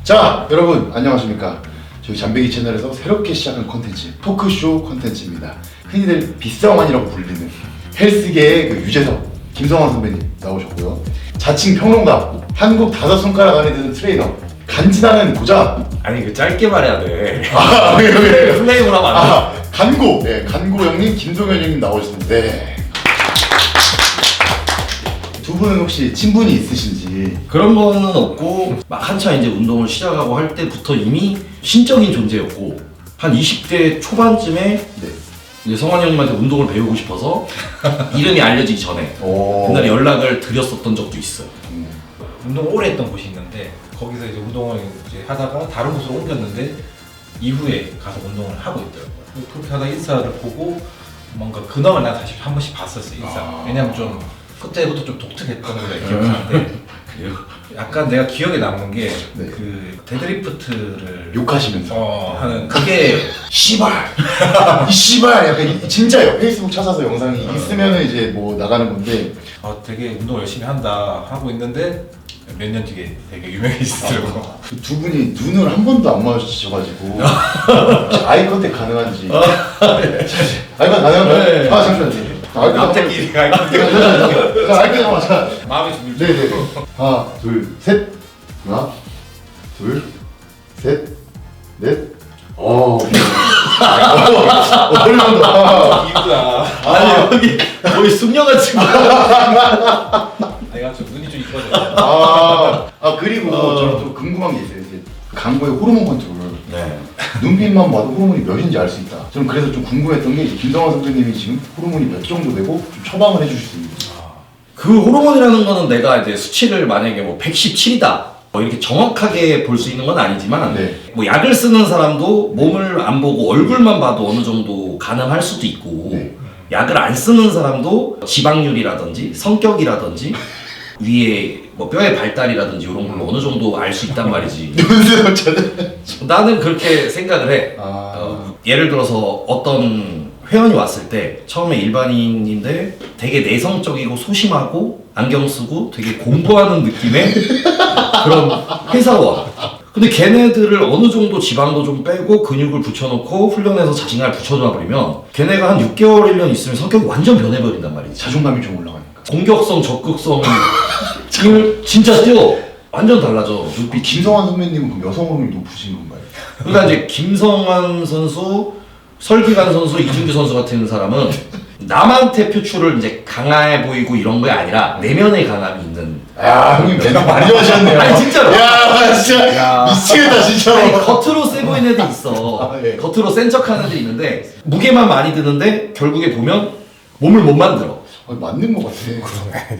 자, 여러분 안녕하십니까. 저희 잠배기 채널에서 새롭게 시작한 콘텐츠 토크쇼 콘텐츠입니다. 흔히들 빗성환이라고 불리는 헬스계의 그 유재석 김성환 선배님 나오셨고요. 자칭 평론가, 한국 5손가락 안에 드는 트레이너, 간지나는 고자. 아니 그 짧게 말해야 돼. 왜? 플레임을 하면 안 돼. 간고, 네, 간고 형님, 김동현 형님 나오셨습니다. 네. 두 분은 혹시 친분이 있으신지? 그런 거는 없고 막 한참 이제 운동을 시작하고 할 때부터 이미 신적인 존재였고 한 20대 초반쯤에 네. 이제 성환이 형님한테 운동을 배우고 싶어서 이름이 알려지기 전에 오. 옛날에 연락을 드렸었던 적도 있어요. 운동 오래 했던 곳이 있는데 거기서 이제 운동을 이제 하다가 다른 곳으로 옮겼는데 이후에 가서 운동을 하고 있더라고요. 그렇게 하다 인스타를 보고 뭔가 근황을 난 사실 한 번씩 봤었어요, 인스타. 왜냐면 좀 그때부터 좀 독특했던 걸 기억하는데 그래요? 약간 내가 기억에 남는 게 네. 그 데드리프트를 욕하시면서 하는 그게 씨발! 이 씨발! 약간 진짜요. 페이스북 찾아서 영상이 있으면 이제 뭐 나가는 건데 되게 운동 열심히 한다 하고 있는데 몇 년 뒤에 되게 유명해지더라고. 그 두 분이 눈을 한 번도 안 마주치셔가지고 혹시 아이 컨택 가능한지 아이 컨택 가능한가요? 네. 아 잠시만요. 남자끼리가 아이 컨택 한번 자 마음의 준비. 네네 하나 둘셋 하나 둘셋넷 어려운다. 이유가 아니 여기 거의 숙녀같이 내가 좀 눈이 좀 이뻐져. 그리고 저는 또 궁금한 게 있어요. 이제 강보의 호르몬 컨트롤. 네. 눈빛만 봐도 호르몬이 몇인지 알 수 있다. 저는 그래서 좀 궁금했던 게 김성환 선배님이 지금 호르몬이 몇 정도 되고 좀 처방을 해주실 수 있는지. 그 호르몬이라는 거는 내가 이제 수치를 만약에 뭐 117이다 뭐 이렇게 정확하게 볼 수 있는 건 아니지만 네. 뭐 약을 쓰는 사람도 몸을 안 보고 얼굴만 봐도 어느 정도 가늠할 수도 있고 네. 약을 안 쓰는 사람도 지방률이라든지 성격이라든지 위에 뭐 뼈의 발달이라든지 이런 걸로 어느 정도 알 수 있단 말이지. 눈새도 저는. 나는 그렇게 생각을 해. 아. 예를 들어서 어떤 회원이 왔을 때 처음에 일반인인데 되게 내성적이고 소심하고 안경 쓰고 되게 공부하는 느낌의 그런 회사원. 근데 걔네들을 어느 정도 지방도 좀 빼고 근육을 붙여놓고 훈련해서 자신감을 붙여놔 버리면 걔네가 한 6개월, 1년 있으면 성격이 완전 변해버린단 말이지. 자존감이 좀 올라가니까. 공격성, 적극성 힘을 진짜 뛰어. 완전 달라져. 눈빛이. 김성환 선배님은 그럼 여성 호르몬이 높으신 건가요? 그러니까 이제 김성환 선수, 설기관 선수, 이준규 선수 같은 사람은 남한테 표출을 이제 강해 보이고 이런 게 아니라 내면의 강함이 있는. 야 형님 매너 많이 하셨네요. 아니, 진짜로. 야 진짜 야. 미치겠다 진짜로. 아니, 겉으로 세 보이는 애들 있어. 아, 예. 겉으로 센 척하는 애들 있는데 무게만 많이 드는데 결국에 보면 몸을 못 만들어. 맞는 것 같아.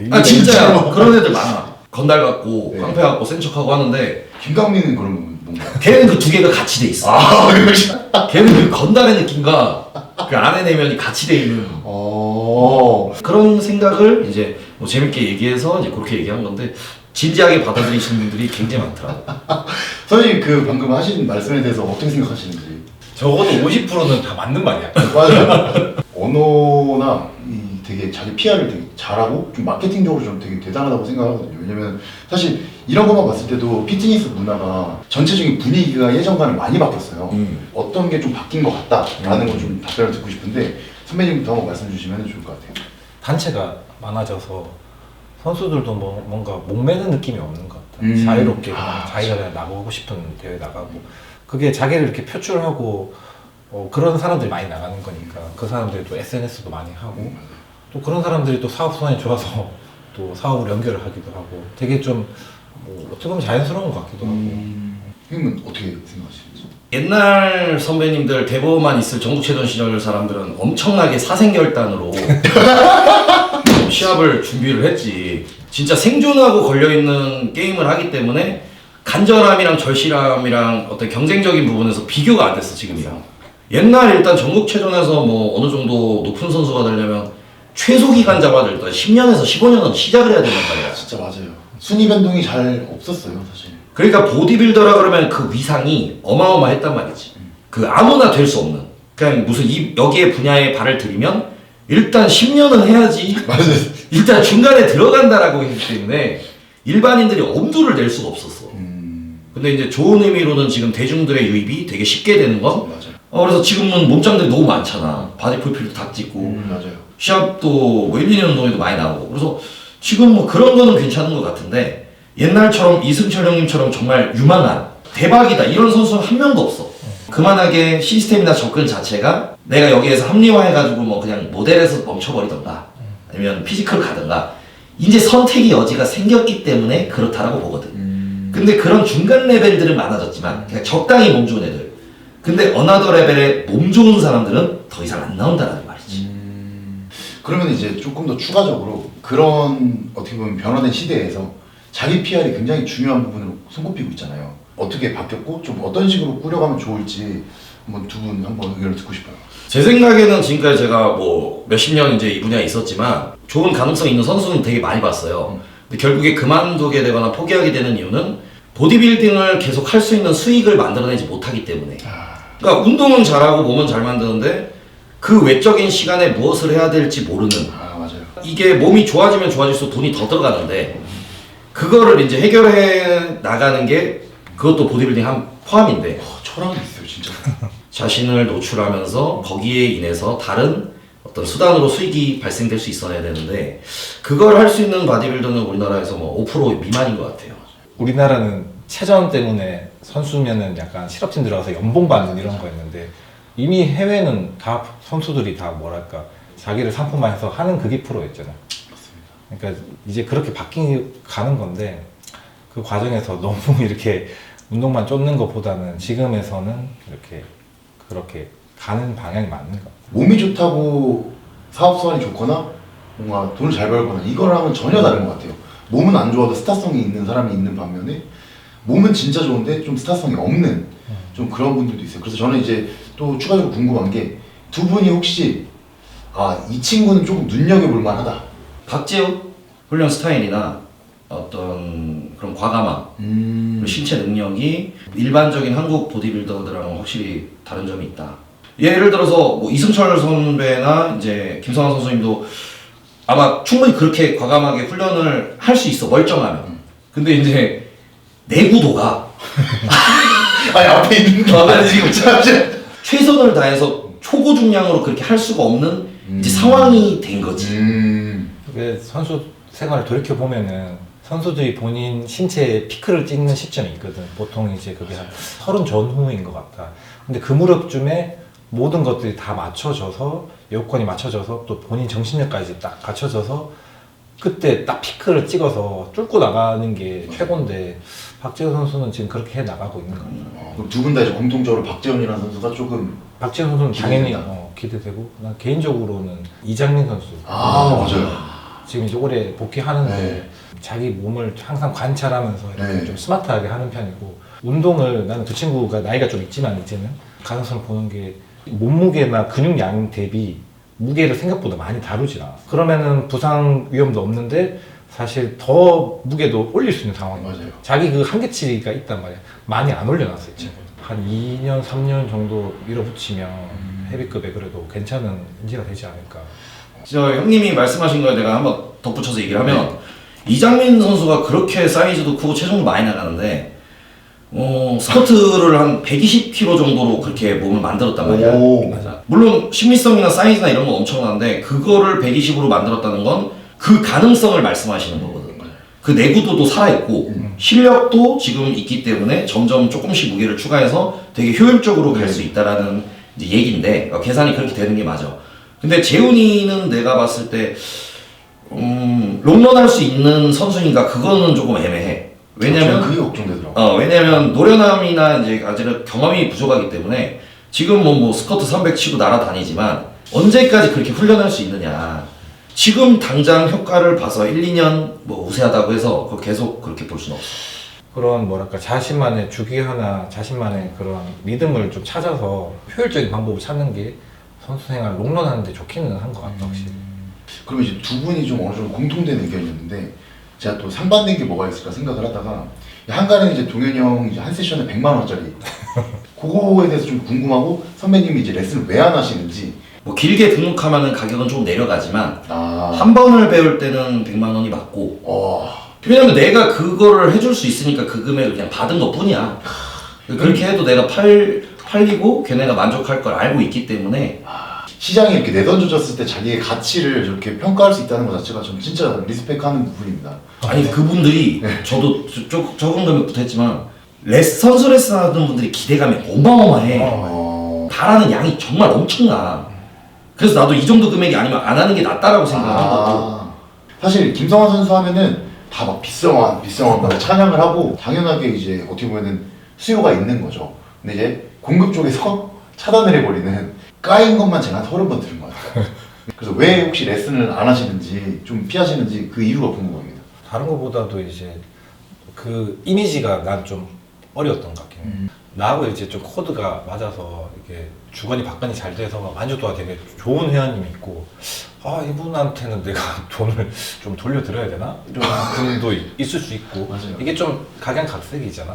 아 진짜야. 그런 애들 많아. 건달 같고 네. 깡패 같고 센 척하고 하는데 김강민은 그러면 뭔가? 걔는 그 두 개가 같이 돼 있어. 그렇지. 걔는 그 건달의 느낌과 그 안의 내면이 같이 돼 있는 그런 생각을 이제 뭐 재밌게 얘기해서 이제 그렇게 얘기한 건데 진지하게 받아들이시는 분들이 굉장히 많더라고. 선생님 그 방금 하신 말씀에 대해서 어떻게 생각하시는지. 적어도 50%는 다 맞는 말이야. 맞아요. 언어나 이 되게 자기 PR을 되게 잘하고 좀 마케팅적으로 좀 되게 대단하다고 생각하거든요. 왜냐면 사실 이런 것만 봤을 때도 피트니스 문화가 전체적인 분위기가 예전과는 많이 바뀌었어요. 어떤 게 좀 바뀐 것 같다라는 걸 좀 답변을 듣고 싶은데 선배님부터 한번 말씀 주시면 좋을 것 같아요. 단체가 많아져서 선수들도 뭔가 목매는 느낌이 없는 것 같아. 자유롭게 그냥 자기가 그냥 나가고 싶은 대회 나가고 그게 자기를 이렇게 표출하고 그런 사람들이 많이 나가는 거니까 그 사람들이 또 SNS도 많이 하고 또 그런 사람들이 또 사업 수완이 좋아서 또 사업을 연결을 하기도 하고 되게 좀 어떻게 보면 자연스러운 것 같기도 하고. 형님은 어떻게 생각하시는지? 옛날 선배님들 대보만 있을 전국체전 시절 사람들은 엄청나게 사생결단으로 시합을 준비를 했지. 진짜 생존하고 걸려있는 게임을 하기 때문에 간절함이랑 절실함이랑 어떤 경쟁적인 부분에서 비교가 안 됐어 지금이야. 옛날 일단 전국체전에서 뭐 어느 정도 높은 선수가 되려면 최소 기간 잡아도 일단 10년에서 15년은 시작을 해야 된단 말이야. 진짜 맞아요. 순위 변동이 잘 없었어요 사실. 그러니까 보디빌더라 그러면 그 위상이 어마어마했단 말이지. 그 아무나 될 수 없는. 그냥 무슨 여기에 분야에 발을 들이면 일단 10년은 해야지. 맞아요. 일단 중간에 들어간다라고 했기 때문에 일반인들이 엄두를 낼 수가 없었어. 근데 이제 좋은 의미로는 지금 대중들의 유입이 되게 쉽게 되는 거. 맞아요. 그래서 지금은 몸짱들이 너무 많잖아. 바디 프로필도 다 찍고 맞아요. 시합도 뭐 1, 2년 운동에도 많이 나오고. 그래서 지금 뭐 그런 거는 괜찮은 것 같은데 옛날처럼 이승철 형님처럼 정말 유망한 대박이다 이런 선수는 한 명도 없어. 그만하게 시스템이나 접근 자체가 내가 여기에서 합리화해가지고 뭐 그냥 모델에서 멈춰버리던가 아니면 피지컬 가든가 이제 선택의 여지가 생겼기 때문에 그렇다라고 보거든. 근데 그런 중간 레벨들은 많아졌지만 그냥 적당히 몸 좋은 애들. 근데 어나더 레벨의 몸 좋은 사람들은 더 이상 안 나온다는 말이지. 그러면 이제 조금 더 추가적으로 그런 어떻게 보면 변화된 시대에서 자기 PR이 굉장히 중요한 부분으로 손꼽히고 있잖아요. 어떻게 바뀌었고 좀 어떤 식으로 꾸려가면 좋을지 한번 두 분 한번 의견을 듣고 싶어요. 제 생각에는 지금까지 제가 뭐 몇십 년 이제 이 분야에 있었지만 좋은 가능성 있는 선수는 되게 많이 봤어요. 근데 결국에 그만두게 되거나 포기하게 되는 이유는 보디빌딩을 계속 할 수 있는 수익을 만들어내지 못하기 때문에. 그러니까 운동은 잘하고 몸은 잘 만드는데 그 외적인 시간에 무엇을 해야 될지 모르는. 맞아요. 이게 몸이 좋아지면 좋아질수록 돈이 더 들어가는데 그거를 이제 해결해 나가는 게 그것도 보디빌딩 한 포함인데 철학이 있어요 진짜. 자신을 노출하면서 거기에 인해서 다른 어떤 수단으로 수익이 발생될 수 있어야 되는데 그걸 할 수 있는 바디빌더는 우리나라에서 뭐 5% 미만인 것 같아요. 우리나라는 체전 때문에 선수면은 약간 실업팀 들어가서 연봉 받는 이런 거였는데 이미 해외는 다 선수들이 다 뭐랄까 자기를 상품화해서 하는 그게 프로였잖아요. 그러니까 이제 그렇게 바뀌가는 건데 그 과정에서 너무 이렇게 운동만 쫓는 것보다는 지금에서는 이렇게 그렇게 가는 방향이 맞는 것 같아요. 몸이 좋다고 사업 수완이 좋거나 뭔가 돈을 잘 벌거나 이거랑은 전혀 다른 것 같아요. 몸은 안 좋아도 스타성이 있는 사람이 있는 반면에 몸은 진짜 좋은데 좀 스타성이 없는 좀 그런 분들도 있어요. 그래서 저는 이제 또 추가적으로 궁금한 게 두 분이 혹시 이 친구는 조금 눈여겨볼 만하다. 박재욱 훈련 스타일이나 어떤 그런 과감함, 그리고 신체 능력이 일반적인 한국 보디빌더들하고는 확실히 다른 점이 있다. 예를 들어서 뭐 이승철 선배나 이제 김성환 선수님도 아마 충분히 그렇게 과감하게 훈련을 할 수 있어 멀쩡하면. 근데 이제 내구도가 앞에 있는 게 지금 최선을 다해서 초고중량으로 그렇게 할 수가 없는 이제 상황이 된 거지. 그게 선수 생활을 돌이켜 보면은 선수들이 본인 신체에 피크를 찍는 시점이 있거든. 보통 이제 그게 한 30 전후인 것 같다. 근데 그 무렵쯤에 모든 것들이 다 맞춰져서 여건이 맞춰져서 또 본인 정신력까지 딱 갖춰져서 그때 딱 피크를 찍어서 뚫고 나가는 게 최고인데 박재훈 선수는 지금 그렇게 해 나가고 있는 것 같아요. 그럼 두 분 다 이제 공통적으로 박재훈이라는 선수가 조금 박재훈 선수는 당연히 기대된다. 기대되고 난 개인적으로는 이장민 선수 맞아요. 지금 이제 올해 복귀하는데 네. 자기 몸을 항상 관찰하면서 이렇게 네. 좀 스마트하게 하는 편이고 운동을 나는 그 친구가 나이가 좀 있지만 이제는 가능성을 보는 게 몸무게나 근육량 대비 무게를 생각보다 많이 다루지 않아. 그러면은 부상 위험도 없는데 사실 더 무게도 올릴 수 있는 상황이에요. 맞아요. 자기 그 한계치가 있단 말이야. 많이 안 올려놨어요 지금. 한 2년, 3년 정도 밀어붙이면 헤비급에 그래도 괜찮은 인지가 되지 않을까. 저 형님이 말씀하신 거에 내가 한번 덧붙여서 얘기를 하면 이장민 선수가 그렇게 사이즈도 크고 체중도 많이 나가는데 스쿼트를 한 120kg 정도로 그렇게 몸을 만들었단 말이야. 맞아. 물론 심미성이나 사이즈나 이런 건 엄청난데 그거를 120으로 만들었다는 건 그 가능성을 말씀하시는 거거든. 그 내구도도 살아있고 실력도 지금 있기 때문에 점점 조금씩 무게를 추가해서 되게 효율적으로 갈 수 있다라는 이제 얘기인데 계산이 그렇게 되는 게 맞아. 근데 재훈이는 내가 봤을 때 롱런 할 수 있는 선수인가 그거는 조금 애매해. 왜냐면 그게 걱정되더라고. 왜냐면 노련함이나 이제 아직 경험이 부족하기 때문에 지금 뭐 스쿼트 300 치고 날아다니지만 언제까지 그렇게 훈련할 수 있느냐. 지금 당장 효과를 봐서 1, 2년 뭐 우세하다고 해서 그거 계속 그렇게 볼 수는 없어. 그런 뭐랄까 자신만의 주기 하나, 자신만의 그런 리듬을 좀 찾아서 효율적인 방법을 찾는 게 선수 생활 롱런하는 데 좋기는 한 것 같다 확실히. 그러면 이제 두 분이 좀 어느 정도 공통된 의견이었는데 제가 또 상반된 게 뭐가 있을까 생각을 하다가 한가는 이제 동현이 형 이제 한 세션에 100만 원짜리 그거에 대해서 좀 궁금하고 선배님이 이제 레슨을 왜 안 하시는지. 뭐 길게 등록하면은 가격은 좀 내려가지만 아. 한 번을 배울 때는 100만 원이 맞고 왜냐면 내가 그거를 해줄 수 있으니까 그 금액을 그냥 받은 것 뿐이야. 그렇게 해도 내가 팔리고 걔네가 만족할 걸 알고 있기 때문에. 시장에 이렇게 내던져졌을 때 자기의 가치를 저렇게 평가할 수 있다는 것 자체가 전 진짜 리스펙하는 부분입니다. 아니 그분들이 저도 적은 금액부터 했지만 선수 레슨 하는 분들이 기대감이 어마어마해. 바라는 양이 정말 엄청나. 그래서 나도 이 정도 금액이 아니면 안 하는 게 낫다라고 생각하는 거고. 사실 김성환 선수 하면은 다 막 빗성환 막 찬양을 하고 당연하게 이제 어떻게 보면은 수요가 있는 거죠. 근데 이제 공급 쪽에서 차단을 해버리는 까인 것만 제가 한 30번 들은 것 같아요. 그래서 왜 혹시 레슨을 안 하시는지 좀 피하시는지 그 이유가 궁금합니다. 다른 것보다도 이제 그 이미지가 난 좀 어려웠던 것 같긴 해. 나하고 이제 좀 코드가 맞아서 이게 주거니 받거니 잘 돼서 만족도가 되게 좋은 회원님이 있고, 아 이분한테는 내가 돈을 좀 돌려드려야 되나? 이런 분도 있을 수 있고. 맞아요. 이게 좀 각양각색이잖아.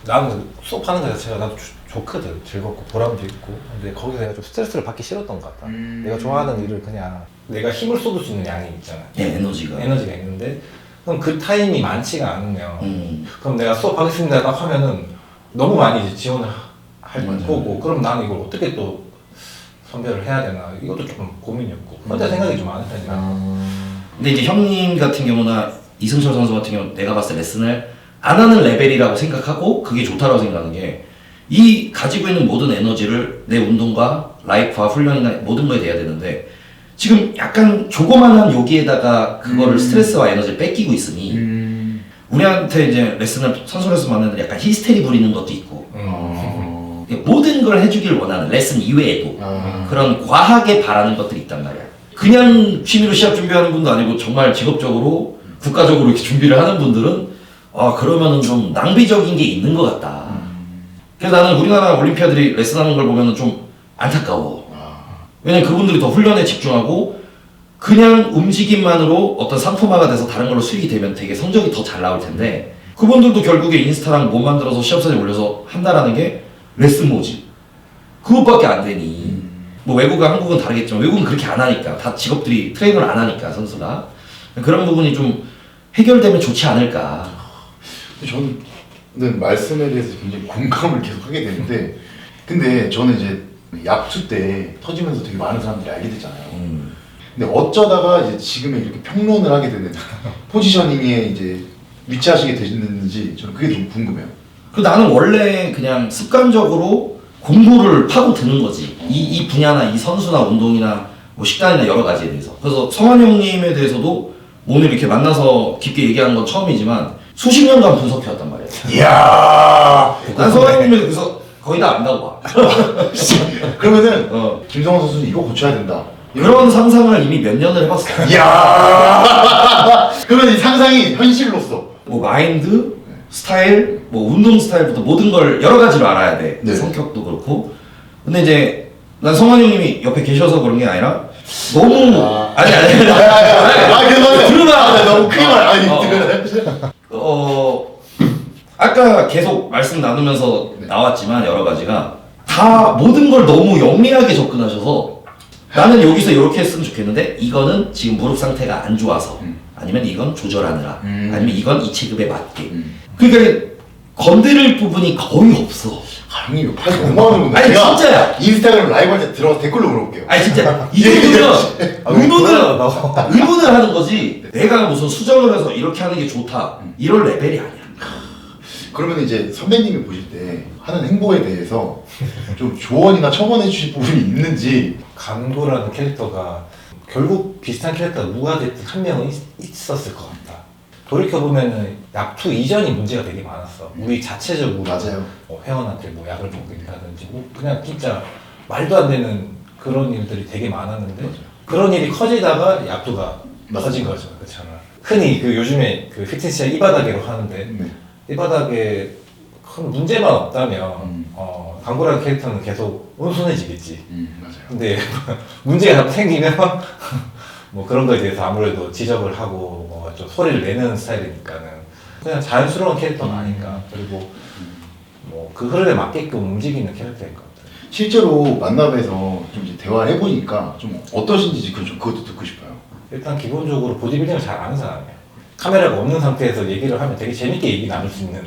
나는 수업하는 거 자체가 나도 좋거든. 즐겁고 보람도 있고. 근데 거기서 내가 좀 스트레스를 받기 싫었던 것 같다. 내가 좋아하는 일을 그냥 내가 힘을 쏟을 수 있는 양이 있잖아. 에너지가 있는데 그럼 그 타임이 많지가 않으면 그럼 내가 수업하겠습니다 딱 하면은 너무 많이 이제 지원을 할 거고, 그럼 나는 이걸 어떻게 또 선별을 해야 되나, 이것도 조금 고민이었고 혼자 생각이 좀 많은 편이라. 근데 이제 형님 같은 경우나 이승철 선수 같은 경우 내가 봤을 때 레슨을 안 하는 레벨이라고 생각하고 그게 좋다라고 생각하는 게, 이 가지고 있는 모든 에너지를 내 운동과 라이프와 훈련이나 모든 거에 대야 되는데 지금 약간 조그만한 여기에다가 그거를 스트레스와 에너지를 뺏기고 있으니 우리한테 이제 선수 레슨 받는 애들 약간 히스테리 부리는 것도 있고 모든 걸 해주길 원하는 레슨 이외에도 그런 과하게 바라는 것들이 있단 말이야. 그냥 취미로 시합 준비하는 분도 아니고 정말 직업적으로 국가적으로 이렇게 준비를 하는 분들은 그러면은 좀 낭비적인 게 있는 것 같다. 그래서 나는 우리나라 올림피아들이 레슨하는 걸 보면은 좀 안타까워. 왜냐면 그분들이 더 훈련에 집중하고 그냥 움직임만으로 어떤 상품화가 돼서 다른 걸로 수익이 되면 되게 성적이 더 잘 나올 텐데, 그분들도 결국에 인스타랑 몸 만들어서 시합사진 올려서 한다라는 게 레슨 모집 그것밖에 안 되니. 뭐 외국과 한국은 다르겠지만 외국은 그렇게 안 하니까, 다 직업들이 트레이너를 안 하니까 선수가 그런 부분이 좀 해결되면 좋지 않을까. 저는 말씀에 대해서 굉장히 공감을 계속 하게 되는데, 근데 저는 이제 야투 때 터지면서 되게 많은 사람들이 알게 됐잖아요. 근데 어쩌다가 이제 지금의 이렇게 평론을 하게 되는 포지셔닝에 이제 위치하시게 되셨는지 저는 그게 너무 궁금해요. 나는 원래 그냥 습관적으로 공부를 파고드는 거지. 이 분야나 이 선수나 운동이나 뭐 식단이나 여러 가지에 대해서. 그래서 성환 형님에 대해서도 오늘 이렇게 만나서 깊게 얘기하는 건 처음이지만 수십 년간 분석해왔단 말이야. 이야. 난 성환 형님에 대해서 거의 다 안다고 봐. 그러면은 김성환 선수는 이거 고쳐야 된다. 그런 상상을 이미 몇 년을 해봤어. 이야. 그러면 이 상상이 현실로서 뭐 마인드, 스타일, 뭐 운동 스타일부터 모든 걸 여러 가지로 알아야 돼. 네. 성격도 그렇고. 근데 이제 난 성환 형님이 옆에 계셔서 그런 게 아니라 너무 아니 그만 들어봐. 너무 크게 말 아까 계속 말씀 나누면서 나왔지만 여러 가지가 다 모든 걸 너무 영리하게 접근하셔서, 나는 여기서 이렇게 했으면 좋겠는데 이거는 지금 무릎 상태가 안 좋아서, 아니면 이건 조절하느라, 아니면 이건 이 체급에 맞게. 그러니까 건드릴 부분이 거의 없어. 형님 이거 팔 너무 하는구나. 아니 진짜야. 인스타그램 라이브 할 때 들어가서 댓글로 물어볼게요. 아니 진짜 이 정도면 의문을 하는 거지. 내가 무슨 수정을 해서 이렇게 하는 게 좋다 이런 레벨이 아니야. 그러면 이제 선배님이 보실 때 하는 행보에 대해서 좀 조언이나 첨언해 주실 부분이 있는지. 강도라는 캐릭터가 결국 비슷한 캐릭터가 누가 됐든 한 명은 있었을 것 같다. 돌이켜보면은 약투 이전이 문제가 되게 많았어. 우리 자체적으로 맞아요. 회원한테 뭐 약을 먹인다든지 뭐 그냥 진짜 말도 안 되는 그런 일들이 되게 많았는데, 맞아요. 그런 일이 커지다가 약투가 커진 거죠. 그렇잖아. 흔히 그 요즘에 그 피트니스 이 바닥으로 하는데 이 바닥에 큰 문제만 없다면 강구라는 캐릭터는 계속 온순해지겠지. 맞아요. 근데 문제가 생기면 뭐 그런 거에 대해서 아무래도 지적을 하고 뭐 좀 소리를 내는 스타일이니까는 그냥 자연스러운 캐릭터가 아닌가. 그리고 뭐 그 흐름에 맞게끔 움직이는 캐릭터인 것 같아요. 실제로 만나뵈서 좀 이제 대화를 해보니까 좀 어떠신지 좀 그것도 듣고 싶어요. 일단 기본적으로 보디빌딩을 잘 아는 사람이에요. 카메라가 없는 상태에서 얘기를 하면 되게 재밌게 얘기 나눌 수 있는.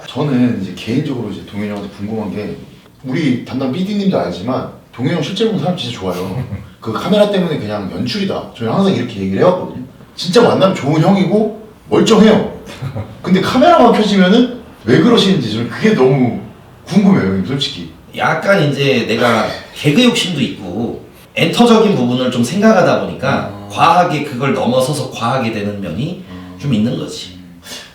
저는 이제 개인적으로 이제 동현이 형한테 궁금한 게 우리 담당 PD님도 알지만 동현이 형 실제로 보면 사람 진짜 좋아요. 그 카메라 때문에 그냥 연출이다. 저는 항상 이렇게 얘기를 해왔거든요. 진짜 만나면 좋은 형이고 멀쩡해요. 근데 카메라만 켜지면은 왜 그러시는지 저는 그게 너무 궁금해요, 형님, 솔직히. 약간 이제 내가 개그 욕심도 있고 엔터적인 부분을 좀 생각하다 보니까 과하게 그걸 넘어서서 과하게 되는 면이 좀 있는 거지.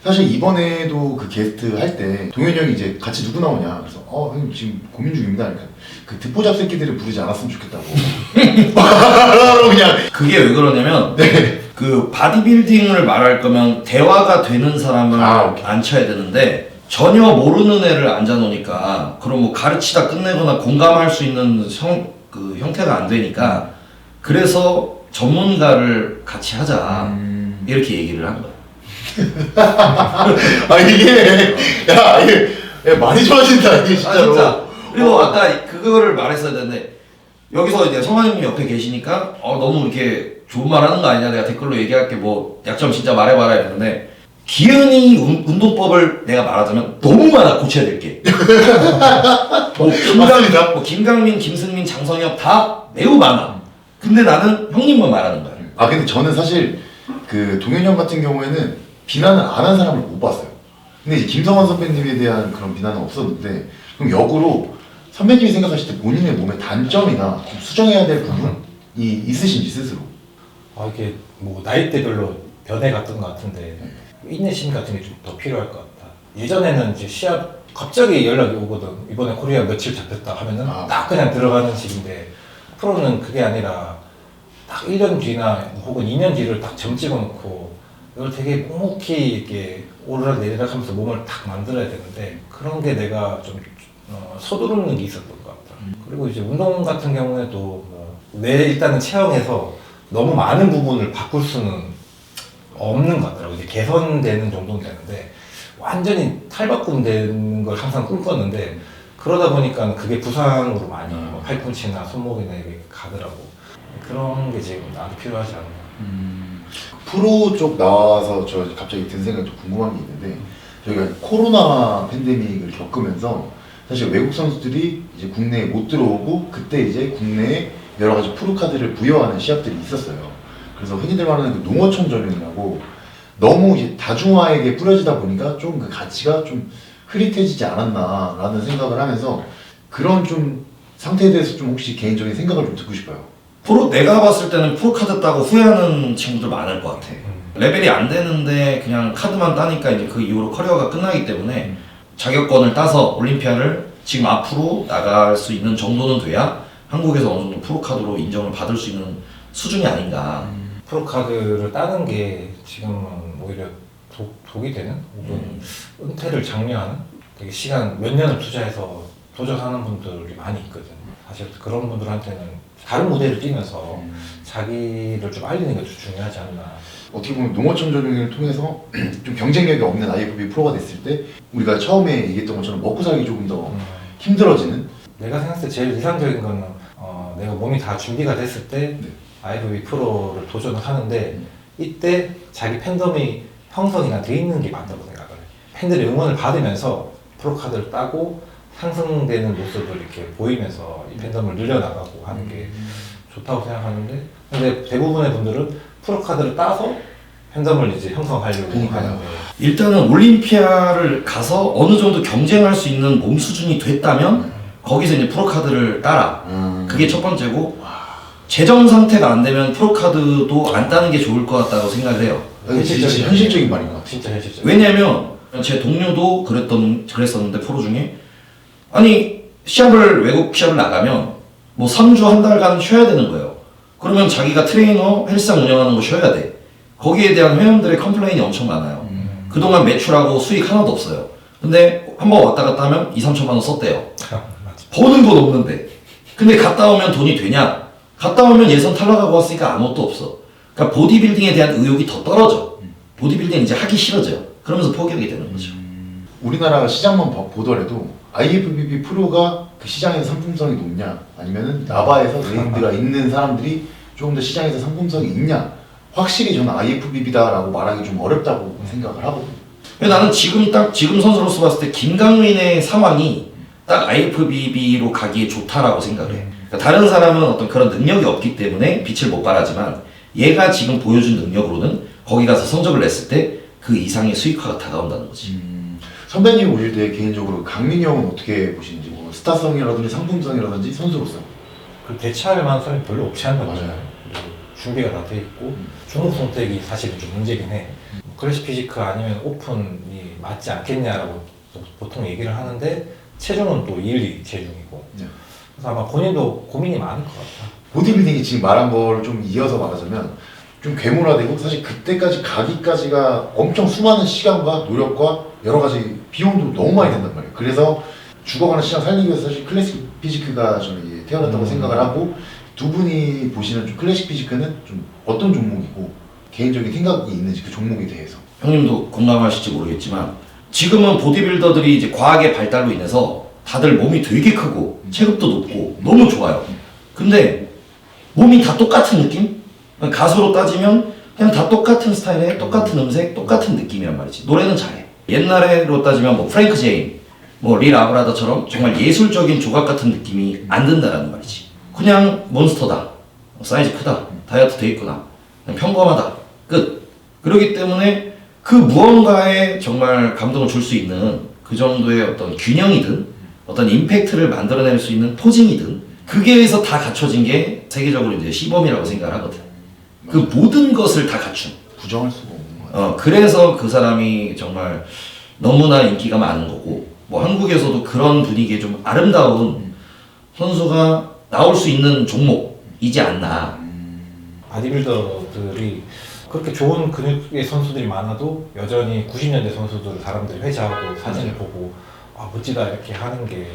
사실 이번에도 그 게스트 할 때 동현이 형이 이제 같이 누구 나오냐 그래서 형님 지금 고민 중입니다. 그러니까 그 듣보잡 새끼들을 부르지 않았으면 좋겠다고. 바로 그냥. 그게 왜 그러냐면 네. 그 바디빌딩을 말할 거면 대화가 되는 사람을 오케이. 앉혀야 되는데 전혀 모르는 애를 앉아놓으니까 그럼 뭐 가르치다 끝내거나 공감할 수 있는 그 형태가 안 되니까 그래서 전문가를 같이 하자 이렇게 얘기를 한 거야. 이게 많이 좋아진다 이게 진짜로. 진짜. 그리고 아까 그거를 말했어야 되는데 여기서 이제 성환 형님 옆에 계시니까 너무 이렇게 좋은 말 하는 거 아니냐 내가 댓글로 얘기할게 뭐 약점 진짜 말해봐라 이러는데 기은이 운동법을 내가 말하자면 너무 많아 고쳐야 될 게. 맞습니다. 뭐 김강민, 김승민, 장성엽 다 매우 많아. 근데 나는 형님만 말하는 거야. 근데 저는 사실 그 동현이 형 같은 경우에는 비난을 안 한 사람을 못 봤어요. 근데 이제 김성환 선배님에 대한 그런 비난은 없었는데 그럼 역으로 선배님이 생각하실 때 본인의 몸의 단점이나 좀 수정해야 될 부분이 있으신지 스스로. 이게 뭐 나이대별로 변해갔던 것 같은데 인내심 같은 게 좀 더 필요할 것 같다. 예전에는 이제 시합 갑자기 연락이 오거든. 이번에 코리아 며칠 잡혔다 하면은 딱 그냥 들어가는 식인데 프로는 그게 아니라 딱 1년 뒤나 혹은 2년 뒤를 딱 점 찍어놓고 이걸 되게 묵묵히 이렇게 오르락 내리락 하면서 몸을 딱 만들어야 되는데 그런 게 내가 좀 서두르는 게 있었던 것 같다. 그리고 이제 운동 같은 경우에도 내 일단은 체형에서 너무 많은 부분을 바꿀 수는 없는 것 같더라고. 이제 개선되는 정도는 되는데 완전히 탈바꿈되는 걸 항상 꿈꿨는데 그러다 보니까 그게 부상으로 많이 뭐 팔꿈치나 손목이나 이렇게 가더라고. 그런 게 지금 나한테 필요하지 않나. 프로 쪽 나와서 저 갑자기 든 생각이 좀 궁금한 게 있는데 저희가 코로나 팬데믹을 겪으면서 사실 외국 선수들이 이제 국내에 못 들어오고 그때 이제 국내에 여러 가지 프로 카드를 부여하는 시합들이 있었어요. 그래서 흔히들 말하는 그 농어촌 전형이라고 너무 이제 다중화에게 뿌려지다 보니까 좀 그 가치가 좀 흐릿해지지 않았나라는 생각을 하면서 그런 좀 상태에 대해서 좀 혹시 개인적인 생각을 좀 듣고 싶어요. 내가 봤을 때는 프로 카드 따고 후회하는 친구들 많을 것 같아. 레벨이 안 되는데 그냥 카드만 따니까 이제 그 이후로 커리어가 끝나기 때문에 자격권을 따서 올림피아를 지금 앞으로 나갈 수 있는 정도는 돼야 한국에서 어느 정도 프로 카드로 인정을 받을 수 있는 수준이 아닌가. 프로 카드를 따는 게 지금은 오히려 독이 되는 혹은 은퇴를 장려하는 되게 시간 몇 년을 투자해서 도전하는 분들이 많이 있거든. 사실 그런 분들한테는 다른 무대를 뛰면서 자기를 좀 알리는 게 좀 중요하지 않나. 어떻게 보면 농어촌 전형을 통해서 좀 경쟁력이 없는 IFBB 프로가 됐을 때 우리가 처음에 얘기했던 것처럼 먹고 살기 조금 더 힘들어지는. 내가 생각했을 때 제일 이상적인 거는 내가 몸이 다 준비가 됐을 때 IFBB 프로를 도전을 하는데 이때 자기 팬덤이 형성이 돼 있는 게 맞다고 생각을 해. 팬들의 응원을 받으면서 프로 카드를 따고 상승되는 모습을 이렇게 보이면서 이 팬덤을 늘려나가고 하는 게 좋다고 생각하는데 근데 대부분의 분들은 프로 카드를 따서 팬덤을 이제 형성하려고 하는데 일단은 올림피아를 가서 어느 정도 경쟁할 수 있는 몸 수준이 됐다면 거기서 이제 프로 카드를 따라. 그게 첫 번째고 재정 상태가 안 되면 프로 카드도 안 따는 게 좋을 것 같다고 생각을 해요. 진짜 현실적인 말인 것 같아요. 진짜 현실적. 왜냐면 제 동료도 그랬었는데 프로 중에 아니 외국 시합을 나가면 뭐 3주 한 달간 쉬어야 되는 거예요. 그러면 자기가 트레이너 헬스장 운영하는 거 쉬어야 돼. 거기에 대한 회원들의 컴플레인이 엄청 많아요. 그동안 매출하고 수익 하나도 없어요. 근데 한번 왔다 갔다 하면 2-3천만 원 썼대요. 버는 건 없는데. 근데 갔다 오면 돈이 되냐? 갔다 오면 예선 탈락하고 왔으니까 아무것도 없어. 그러니까 보디빌딩에 대한 의욕이 더 떨어져. 보디빌딩 이제 하기 싫어져요. 그러면서 포기하게 되는 거죠. 우리나라 시장만 보더라도 IFBB 프로가 그 시장에서 상품성이 높냐 아니면은 나바에서 네임드가 있는 사람들이 조금 더 시장에서 상품성이 있냐 확실히 저는 IFBB다라고 말하기 좀 어렵다고 생각을 하거든요. 근데 나는 지금 선수로서 봤을 때 김강민의 상황이 딱 IFBB로 가기에 좋다라고 생각해. 그러니까 다른 사람은 어떤 그런 능력이 없기 때문에 빛을 못 발하지만 얘가 지금 보여준 능력으로는 거기 가서 성적을 냈을 때 그 이상의 수익화가 다가온다는 거지. 선배님 오실 때 개인적으로 강민이 형은 어떻게 보시는지, 뭐 스타성이라든지 상품성이라든지 선수로서. 그 대체할 만한 사람이 별로 없지 않나 맞아요. 봐요. 그리고 준비가 다 돼 있고 종목 선택이 사실은 좀 문제긴 해. 클래식 피지크 아니면 오픈이 맞지 않겠냐라고 보통 얘기를 하는데 체중은 또 1, 2 체중이고. 네. 그래서 아마 본인도 고민이 많을 것 같아. 보디빌딩이 지금 말한 걸 좀 이어서 말하자면 좀 괴물화되고, 사실 그때까지 가기까지가 엄청 수많은 시간과 노력과 여러 가지 비용도 너무 많이 든단 말이에요. 그래서 죽어가는 시장 살리기 위해서 사실 클래식 피지크가 저는 이제 태어났다고 생각을 하고, 두 분이 보시는 좀 클래식 피지크는 좀 어떤 종목이고 개인적인 생각이 있는지 그 종목에 대해서. 형님도 공감하실지 모르겠지만 지금은 보디빌더들이 이제 과학의 발달로 인해서 다들 몸이 되게 크고 체급도 높고 너무 좋아요. 근데 몸이 다 똑같은 느낌? 가수로 따지면 그냥 다 똑같은 스타일에 똑같은 음색, 똑같은 느낌이란 말이지. 노래는 잘해. 옛날에로 따지면 뭐 프랭크 제인, 뭐 릴 아브라더처럼 정말 예술적인 조각 같은 느낌이 안 든다라는 말이지. 그냥 몬스터다, 사이즈 크다, 다이어트 돼 있구나, 그냥 평범하다, 끝. 그렇기 때문에 그 무언가에 정말 감동을 줄 수 있는 그 정도의 어떤 균형이든 어떤 임팩트를 만들어낼 수 있는 포징이든 그게에서 다 갖춰진 게 세계적으로 이제 시범이라고 생각을 하거든. 그 모든 것을 다 갖춘. 부정할 수가 없는 것 같아요. 그래서 그 사람이 정말 너무나 인기가 많은 거고, 뭐 한국에서도 그런 분위기에 좀 아름다운 선수가 나올 수 있는 종목이지 않나. 바디빌더들이 그렇게 좋은 근육의 선수들이 많아도 여전히 90년대 선수들 사람들이 회자하고 사진을 보고 아 멋지다 이렇게 하는 게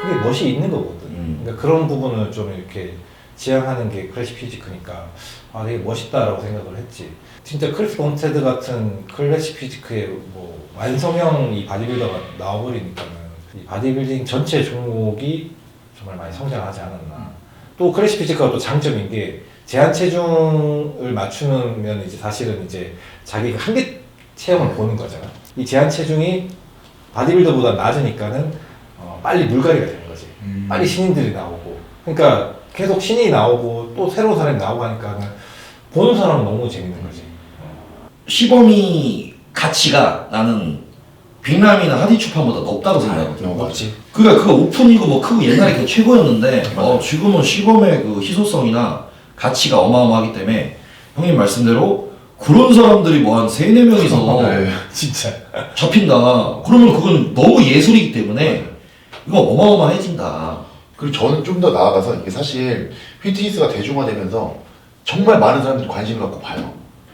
그게 멋이 있는 거거든. 그러니까 그런 부분을 좀 이렇게 지향하는 게 클래식 피지크니까 아 되게 멋있다라고 생각을 했지. 진짜 크리스 범스테드 같은 클래식 피지크의 뭐 완성형 이 바디빌더가 나와버리니까는 이 바디빌딩 전체 종목이 정말 많이 성장하지 않았나. 또 클래식 피지크가 또 장점인 게 제한 체중을 맞추면 이제 사실은 이제 자기가 한계 체형을 보는 거잖아. 이 제한 체중이 바디빌더보다 낮으니까는 빨리 물갈이가 되는 거지. 빨리 신인들이 나오고. 그러니까 계속 신인이 나오고 또 새로운 사람이 나오고 하니까는 보는 사람은 너무 재밌는 거지. 시범이 가치가 나는 빅남이나 하디추판보다 높다고 생각하거든. 없지. 그러니까 그 오픈이고 뭐 크고 옛날에 그 최고였는데 지금은 시범의 그 희소성이나 가치가 어마어마하기 때문에 형님 말씀대로 그런 사람들이 뭐 한 3, 4명이서 네. 진짜. 잡힌다. 그러면 그건 너무 예술이기 때문에 이거 어마어마해진다. 그리고 저는 좀 더 나아가서 이게 사실 피트니스가 대중화되면서 정말 많은 사람들이 관심을 갖고 봐요.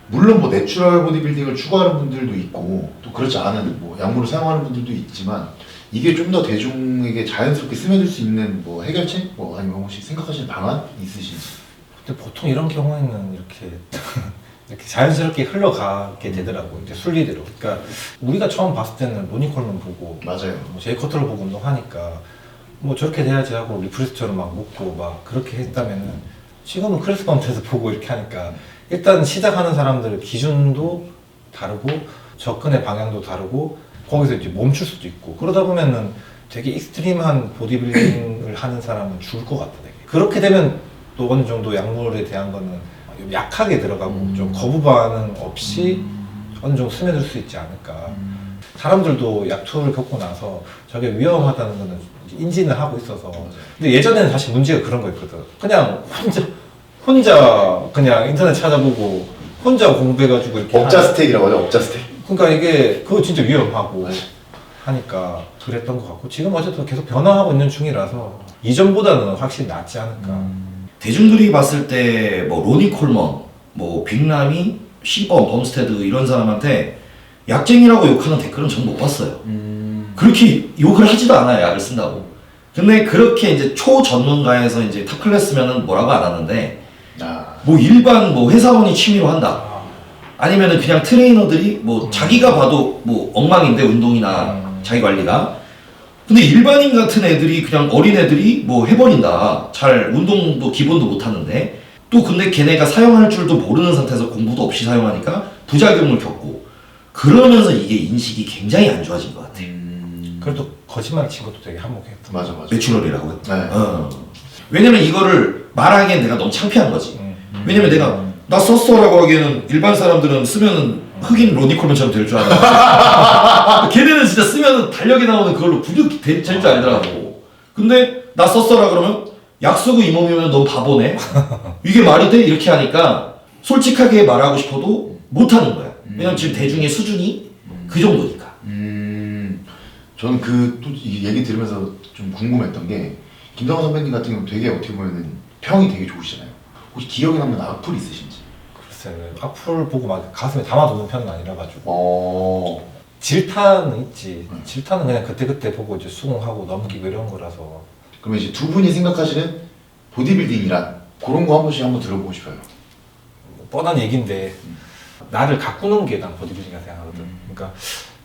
물론 뭐 내추럴 보디빌딩을 추구하는 분들도 있고 또 그렇지 않은 뭐 약물을 사용하는 분들도 있지만, 이게 좀 더 대중에게 자연스럽게 스며들 수 있는 뭐 해결책? 뭐 아니면 혹시 생각하시는 방안 있으신지? 근데 보통 이런 경우에는 이렇게 이렇게 자연스럽게 흘러가게 되더라고. 이제 순리대로. 그러니까 우리가 처음 봤을 때는 로니 콜만 보고 맞아요. 뭐 제이 커터를 보고 운동하니까 뭐 저렇게 돼야지 하고 리프레스처럼 막 먹고 막 그렇게 했다면은 지금은 크리스 범스테드 보고 이렇게 하니까 일단 시작하는 사람들의 기준도 다르고 접근의 방향도 다르고 거기서 이제 멈출 수도 있고 그러다 보면은 되게 익스트림한 보디빌딩을 하는 사람은 죽을 것 같아. 되게. 그렇게 되면 또 어느 정도 약물에 대한 거는 좀 약하게 들어가고 좀 거부 반응 없이 어느 정도 스며들 수 있지 않을까. 사람들도 약투를 겪고 나서 저게 위험하다는 거는 이제 인지는 하고 있어서. 근데 예전에는 사실 문제가 그런 거였거든. 그냥 혼자 그냥 인터넷 찾아보고 혼자 공부해가지고 이렇게 업자 스택이라고 하죠. 업자 스택. 그러니까 이게 그거 진짜 위험하고 하니까 그랬던 것 같고 지금 어쨌든 계속 변화하고 있는 중이라서 이전보다는 확실히 낫지 않을까. 대중들이 봤을 때 뭐 로니 콜먼, 뭐 빅남이, 시범, 범스테드 이런 사람한테 약쟁이라고 욕하는 댓글은 저는 못 봤어요. 그렇게 욕을 하지도 않아요, 약을 쓴다고. 근데 그렇게 이제 초전문가에서 이제 탑 클래스면은 뭐라고 안 하는데, 뭐 일반 뭐 회사원이 취미로 한다. 아니면은 그냥 트레이너들이 뭐 자기가 봐도 뭐 엉망인데 운동이나 자기 관리가. 근데 일반인 같은 애들이 그냥 어린 애들이 뭐 해버린다. 잘 운동도 기본도 못 하는데 또 근데 걔네가 사용할 줄도 모르는 상태에서 공부도 없이 사용하니까 부작용을 겪고 그러면서 이게 인식이 굉장히 안 좋아진 것 같아. 그래도 거짓말 친 것도 되게 한몫했어. 맞아 맞아. 내추럴이라고요? 네. 왜냐면 이거를 말하기엔 내가 너무 창피한 거지. 왜냐면 내가 나 썼어라고 하기에는 일반 사람들은 쓰면은 흑인 로니 콜먼처럼 될 줄 알아. 걔네는 진짜 쓰면은 달력에 나오는 그걸로 분류 될 줄 알더라고. 근데 나 썼어라 그러면 약수구 이 몸이면 넌 바보네. 이게 말이 돼? 이렇게 하니까 솔직하게 말하고 싶어도 못 하는 거야. 왜냐면 지금 대중의 수준이 그 정도니까. 저는 그 또 이 얘기 들으면서 좀 궁금했던 게 김성환 선배님 같은 경우 되게 어떻게 보면은 평이 되게 좋으시잖아요. 혹시 기억에 남는 악플 있으신지? 글쎄, 악플 보고 막 가슴에 담아두는 편은 아니라 가지고. 어. 질타는 있지. 질타는 그냥 그때그때 보고 이제 수긍하고 넘기고 이런 거라서. 그러면 이제 두 분이 생각하시는 보디빌딩이란 그런 거 한 번씩 한번 들어보고 싶어요. 뭐 뻔한 얘기인데 나를 가꾸는 게 난 보디빌딩이라 생각하거든. 그러니까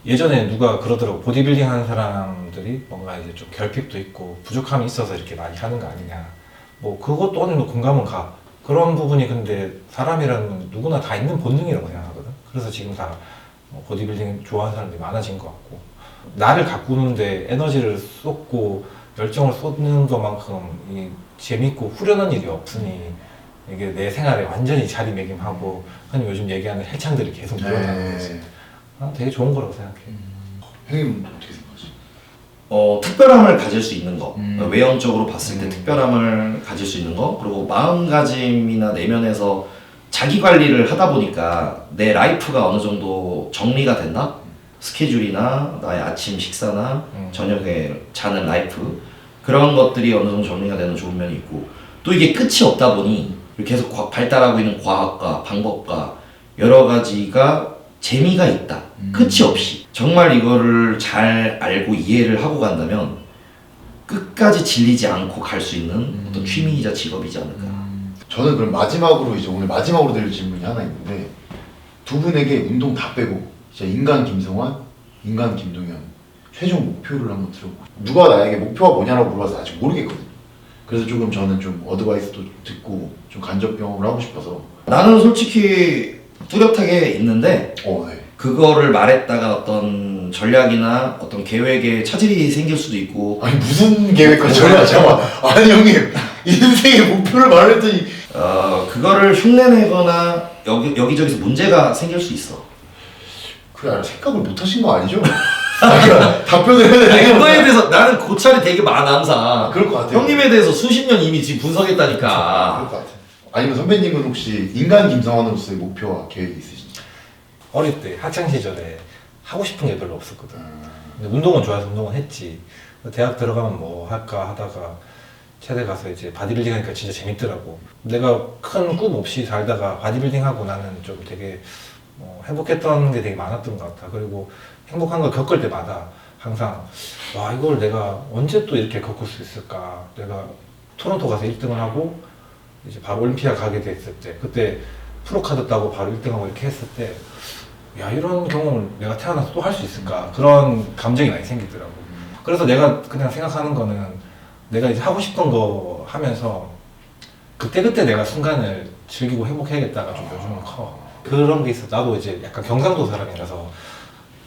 예전에 누가 그러더라고. 보디빌딩 하는 사람들이 뭔가 이제 좀 결핍도 있고 부족함이 있어서 이렇게 많이 하는 거 아니냐. 뭐 그것도 어느 정도 공감은 가. 그런 부분이 근데 사람이라는 건 누구나 다 있는 본능이라고 생각하거든. 그래서 지금 다 보디빌딩 좋아하는 사람들이 많아진 것 같고 나를 가꾸는데 에너지를 쏟고 열정을 쏟는 것만큼 이 재밌고 후련한 일이 없으니 이게 내 생활에 완전히 자리매김하고 흔히 요즘 얘기하는 해창들이 계속 늘어나는 거지. 난 되게 좋은 거라고 생각해. 형님 어떻게 생각하시? 특별함을 가질 수 있는 거. 외형적으로 봤을 때 특별함을 가질 수 있는 거. 그리고 마음가짐이나 내면에서 자기 관리를 하다 보니까 내 라이프가 어느 정도 정리가 된다? 스케줄이나 나의 아침 식사나 저녁에 자는 라이프 그런 것들이 어느 정도 정리가 되는 좋은 면이 있고 또 이게 끝이 없다 보니 계속 발달하고 있는 과학과 방법과 여러 가지가 재미가 있다. 끝이 없이 정말 이거를 잘 알고 이해를 하고 간다면 끝까지 질리지 않고 갈 수 있는 어떤 취미이자 직업이지 않을까. 저는 그럼 마지막으로 이제 오늘 마지막으로 드릴 질문이 하나 있는데 두 분에게 운동 다 빼고 진짜 인간 김성환, 인간 김동현 최종 목표를 한번 들어보고 누가 나에게 목표가 뭐냐라고 물어봐서 아직 모르겠거든요. 그래서 조금 저는 좀 어드바이스도 듣고 좀 간접 경험을 하고 싶어서 나는 솔직히 뚜렷하게 있는데 네. 그거를 말했다가 어떤 전략이나 어떤 계획에 차질이 생길 수도 있고 아니 무슨 계획과 전략 잠깐만 아니 형님 인생의 목표를 말했더니 그거를 흉내내거나 여기저기서 문제가 생길 수 있어. 그래 생각을 못 하신 거 아니죠? 그러니까 답변을 해야 아니, 되는 그거에 대해서 나는 고찰이 되게 많아 항상. 그럴 것 같아요. 형님에 대해서 수십 년 이미 지금 분석했다니까. 그럴 것 같아요. 아니면 선배님은 혹시 인간 김성환으로서의 목표와 계획이 있으신지? 어릴 때 학창 시절에 하고 싶은 게 별로 없었거든. 근데 운동은 좋아해서 운동은 했지. 대학 들어가면 뭐 할까 하다가 체대 가서 이제 바디빌딩 하니까 진짜 재밌더라고. 내가 큰 꿈 없이 살다가 바디빌딩 하고 나는 좀 되게 행복했던 게 되게 많았던 것 같아. 그리고 행복한 걸 겪을 때마다 항상 와 이걸 내가 언제 또 이렇게 겪을 수 있을까. 내가 토론토 가서 1등을 하고 이제 바로 올림피아 가게 됐을 때 그때 프로카드 따고 바로 1등하고 이렇게 했을 때 야 이런 경험을 내가 태어나서 또 할 수 있을까 그런 감정이 많이 생기더라고. 그래서 내가 그냥 생각하는 거는 내가 이제 하고 싶은 거 하면서 그때그때 내가 순간을 즐기고 행복해야겠다가 좀 요즘은 커. 그런 게 있어. 나도 이제 약간 경상도 사람이라서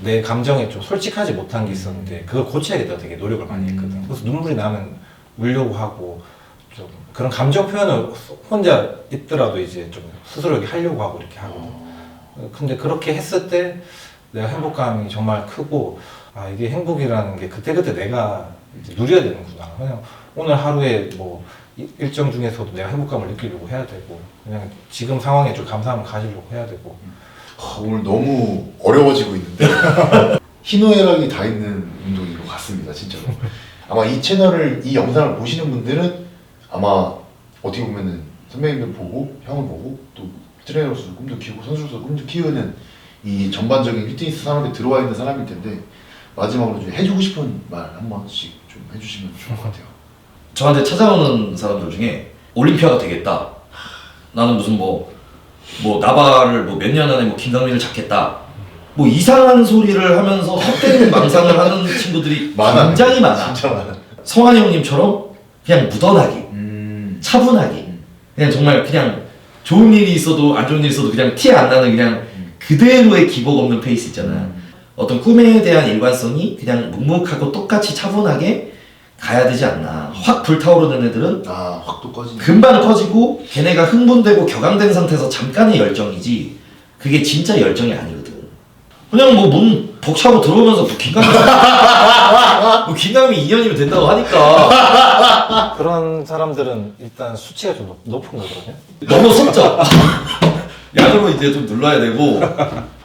내 감정에 좀 솔직하지 못한 게 있었는데 그걸 고쳐야겠다 되게 노력을 많이 했거든. 그래서 눈물이 나면 울려고 하고 좀 그런 감정 표현을 혼자 있더라도 이제 좀 스스로 이렇게 하려고 하고 이렇게 하거든. 근데 그렇게 했을 때 내가 행복감이 정말 크고 아 이게 행복이라는 게 그때그때 내가 이제 누려야 되는구나. 그냥 오늘 하루에 뭐 일정 중에서도 내가 행복감을 느끼려고 해야 되고 그냥 지금 상황에 좀 감사함을 가지려고 해야 되고. 오늘 너무 어려워지고 있는데 희노애락이 다 있는 운동인 것 같습니다 진짜로. 아마 이 채널을 이 영상을 보시는 분들은 아마 어떻게 보면은 선배님들 보고 형을 보고 또 트레이너로서 꿈도 키우고 선수로서 꿈도 키우는 이 전반적인 피트니스 산업에 들어와 있는 사람일 텐데 마지막으로 좀 해주고 싶은 말 한 번씩 좀 해주시면 좋을 것 같아요. 저한테 찾아오는 사람들 중에 올림피아가 되겠다. 나는 무슨 뭐 나발을 뭐 몇 년 안에 뭐 김강민을 잡겠다. 뭐 이상한 소리를 하면서 헛된 망상을 하는 친구들이 굉장히 많아. 진짜 많아. 성환이 형님처럼 그냥 무던하게, 차분하게, 그냥 정말 그냥 좋은 일이 있어도 안 좋은 일이 있어도 그냥 티 안 나는 그냥 그대로의 기복 없는 페이스 있잖아. 어떤 꿈에 대한 일관성이 그냥 묵묵하고 똑같이 차분하게 가야 되지 않나. 확 불타오르는 애들은 확 또 꺼지네. 금방 꺼지고 걔네가 흥분되고 격앙된 상태에서 잠깐의 열정이지 그게 진짜 열정이 아니거든. 그냥 뭐 문 벅차고 들어오면서 뭐 긴감이 뭐 긴감이 2년이면 된다고 하니까 그런 사람들은 일단 수치가 좀 높은 거거든요. 너무 성적 약으로 이제 좀 눌러야 되고.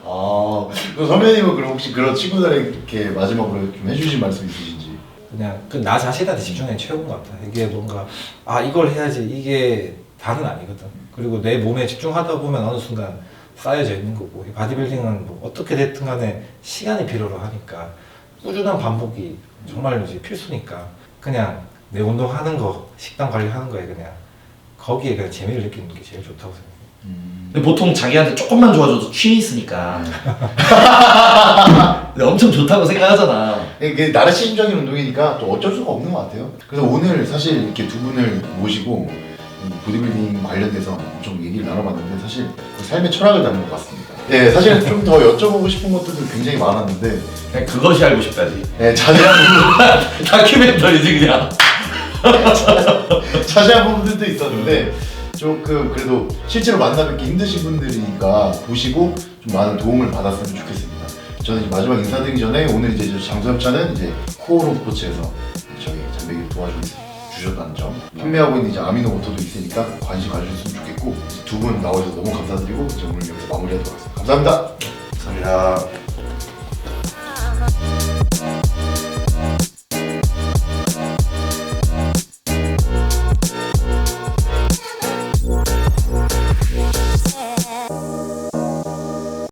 그럼 선배님은 그럼 혹시 그런 친구들에게 마지막으로 좀 해주신 말씀 있으신지? 그냥 그 나 자신한테 집중하는 게 최고인 것 같아. 이게 뭔가 이걸 해야지 이게 다는 아니거든. 그리고 내 몸에 집중하다 보면 어느 순간 쌓여져 있는 거고 이 바디빌딩은 뭐 어떻게 됐든 간에 시간이 필요로 하니까 꾸준한 반복이 정말 이제 필수니까 그냥 내 운동하는 거 식단 관리하는 거에 그냥 거기에 그냥 재미를 느끼는 게 제일 좋다고 생각해. 근데 보통 자기한테 조금만 좋아져도 취해 있으니까 근데 엄청 좋다고 생각하잖아. 이게 나르시즘적인 운동이니까 또 어쩔 수가 없는 것 같아요. 그래서 오늘 사실 이렇게 두 분을 모시고 보디빌딩 관련돼서 엄청 얘기를 나눠봤는데 사실 그 삶의 철학을 담은 것 같습니다. 네, 사실 좀 더 여쭤보고 싶은 것들도 굉장히 많았는데 그냥 그것이 알고 싶다지. 네, 자세한 부분 다큐멘터리지 그냥. 자세한 부분들도 있었는데 조금 그래도 실제로 만나 뵙기 힘드신 분들이니까 보시고 좀 많은 도움을 받았으면 좋겠습니다. 저는 이제 마지막 인사드리기 전에 오늘 이제 장소협찬은 이제 코오롱 스포츠에서 저희 잔배기를 도와주셨다는 점, 판매하고 있는 이제 아미노 모터도 있으니까 관심 가져주셨으면 좋겠고 두 분 나오셔서 너무 감사드리고 이제 오늘 여기서 마무리하도록 하겠습니다. 감사합니다. 감사합니다.